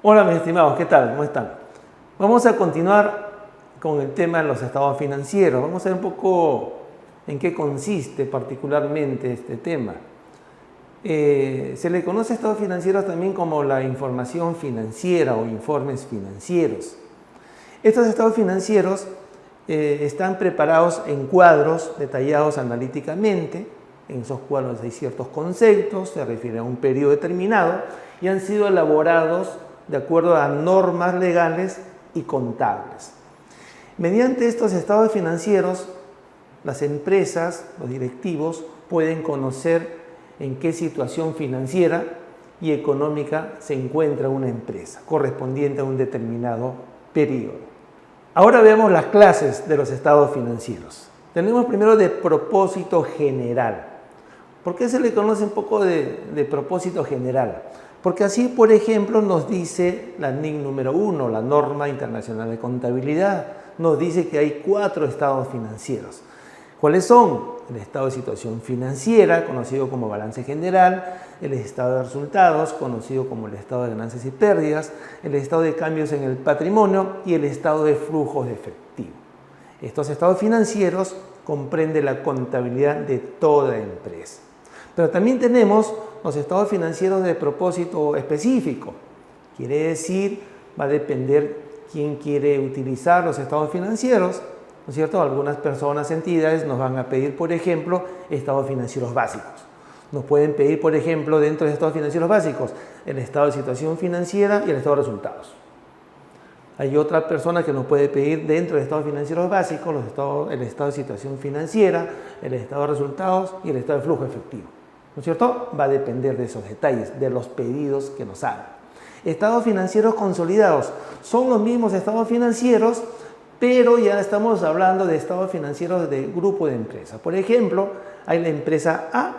Hola mis estimados, ¿qué tal? ¿Cómo están? Vamos a continuar con el tema de los estados financieros. Vamos a ver un poco en qué consiste particularmente este tema. Se le conoce a estados financieros también como la información financiera o informes financieros. Estos estados financieros están preparados en cuadros detallados analíticamente. En esos cuadros hay ciertos conceptos, se refiere a un periodo determinado y han sido elaborados de acuerdo a normas legales y contables. Mediante estos estados financieros, las empresas, los directivos, pueden conocer en qué situación financiera y económica se encuentra una empresa, correspondiente a un determinado periodo. Ahora veamos las clases de los estados financieros. Tenemos primero de propósito general. ¿Por qué se le conoce un poco de propósito general? Porque así, por ejemplo, nos dice la NIC número 1, la Norma Internacional de Contabilidad, nos dice que hay 4 estados financieros. ¿Cuáles son? El estado de situación financiera, conocido como balance general, el estado de resultados, conocido como el estado de ganancias y pérdidas, el estado de cambios en el patrimonio y el estado de flujos de efectivo. Estos estados financieros comprenden la contabilidad de toda empresa. Pero también tenemos los estados financieros de propósito específico. Quiere decir, va a depender quién quiere utilizar los estados financieros, ¿no es cierto? Algunas personas, entidades nos van a pedir, por ejemplo, estados financieros básicos. Nos pueden pedir, por ejemplo, dentro de estados financieros básicos, el estado de situación financiera y el estado de resultados. Hay otra persona que nos puede pedir dentro de estados financieros básicos el estado de situación financiera, el estado de resultados y el estado de flujo efectivo. ¿No es cierto? Va a depender de esos detalles, de los pedidos que nos hagan. Estados financieros consolidados son los mismos estados financieros, pero ya estamos hablando de estados financieros de grupo de empresas. Por ejemplo, hay la empresa A,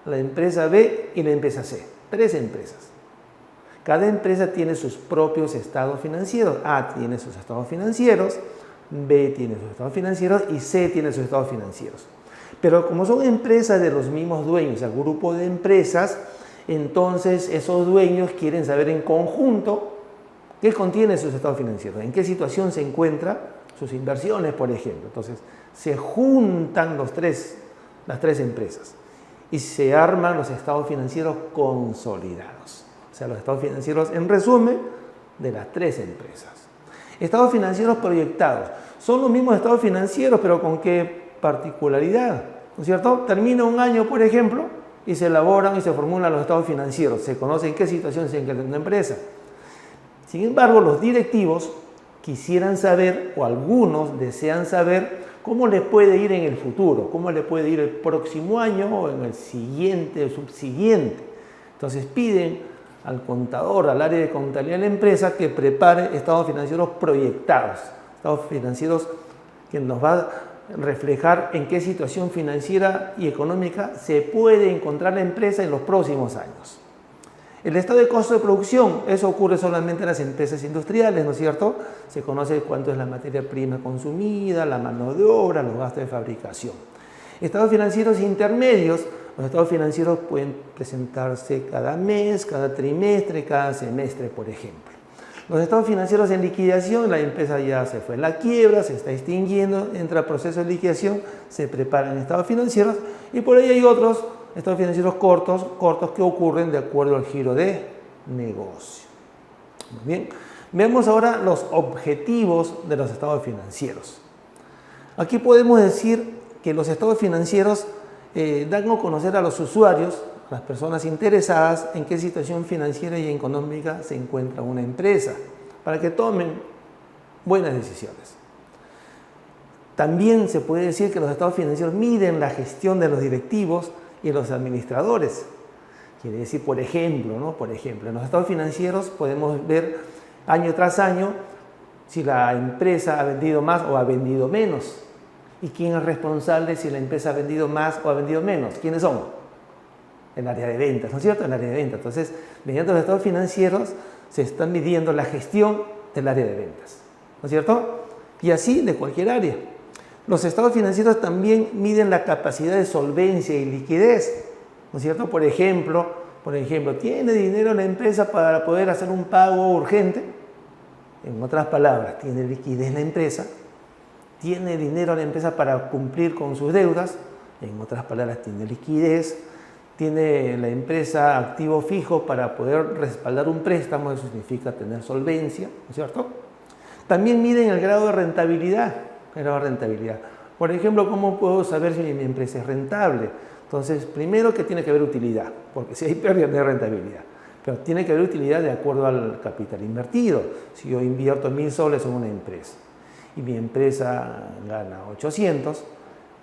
la empresa B y la empresa C. 3 empresas. Cada empresa tiene sus propios estados financieros. A tiene sus estados financieros, B tiene sus estados financieros y C tiene sus estados financieros. Pero como son empresas de los mismos dueños, el grupo de empresas, entonces esos dueños quieren saber en conjunto qué contiene sus estados financieros, en qué situación se encuentran sus inversiones, por ejemplo. Entonces se juntan las tres empresas y se arman los estados financieros consolidados. O sea, los estados financieros, en resumen, de las 3 empresas. Estados financieros proyectados. Son los mismos estados financieros, pero ¿con qué particularidad? ¿No es cierto? Termina un año, por ejemplo, y se elaboran y se formulan los estados financieros. Se conoce en qué situación se encuentra una empresa. Sin embargo, los directivos quisieran saber, o algunos desean saber, cómo les puede ir en el futuro, cómo les puede ir el próximo año o en el siguiente o subsiguiente. Entonces piden al contador, al área de contabilidad de la empresa, que prepare estados financieros proyectados, estados financieros que nos va a reflejar en qué situación financiera y económica se puede encontrar la empresa en los próximos años. El estado de costo de producción, eso ocurre solamente en las empresas industriales, ¿no es cierto? Se conoce cuánto es la materia prima consumida, la mano de obra, los gastos de fabricación. Estados financieros intermedios, los estados financieros pueden presentarse cada mes, cada trimestre, cada semestre, por ejemplo. Los estados financieros en liquidación, la empresa ya se fue a la quiebra, se está extinguiendo, entra al proceso de liquidación, se preparan estados financieros y por ahí hay otros estados financieros cortos que ocurren de acuerdo al giro de negocio. Muy bien, veamos ahora los objetivos de los estados financieros. Aquí podemos decir que los estados financieros dan a conocer a los usuarios, a las personas interesadas, en qué situación financiera y económica se encuentra una empresa, para que tomen buenas decisiones. También se puede decir que los estados financieros miden la gestión de los directivos y los administradores. Quiere decir, por ejemplo, en los estados financieros podemos ver año tras año si la empresa ha vendido más o ha vendido menos. ¿Y quién es responsable si la empresa ha vendido más o ha vendido menos? ¿Quiénes son? El área de ventas, ¿no es cierto? El área de ventas. Entonces, mediante los estados financieros se está midiendo la gestión del área de ventas, ¿no es cierto? Y así de cualquier área. Los estados financieros también miden la capacidad de solvencia y liquidez, ¿no es cierto? Por ejemplo, Por ejemplo, ¿tiene dinero la empresa para poder hacer un pago urgente? En otras palabras, ¿tiene liquidez la empresa? ¿Tiene dinero la empresa para cumplir con sus deudas? En otras palabras, ¿tiene liquidez? ¿Tiene la empresa activo fijo para poder respaldar un préstamo? Eso significa tener solvencia, ¿no es cierto? También miden el grado de rentabilidad. Por ejemplo, ¿cómo puedo saber si mi empresa es rentable? Entonces, primero que tiene que haber utilidad, porque si hay pérdida no hay rentabilidad. Pero tiene que haber utilidad de acuerdo al capital invertido. Si yo invierto 1000 soles en una empresa y mi empresa gana 800,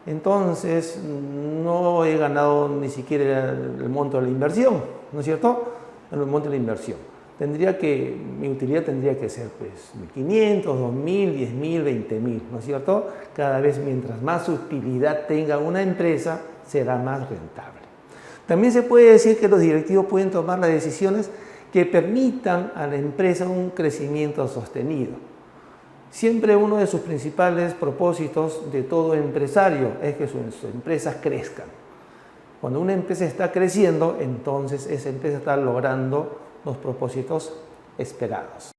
entonces no he ganado ni siquiera el monto de la inversión, ¿no es cierto? El monto de la inversión. Mi utilidad tendría que ser pues 1500, 2000, 10.000, 20.000, ¿no es cierto? Cada vez mientras más utilidad tenga una empresa, será más rentable. También se puede decir que los directivos pueden tomar las decisiones que permitan a la empresa un crecimiento sostenido. Siempre uno de sus principales propósitos de todo empresario es que sus empresas crezcan. Cuando una empresa está creciendo, entonces esa empresa está logrando los propósitos esperados.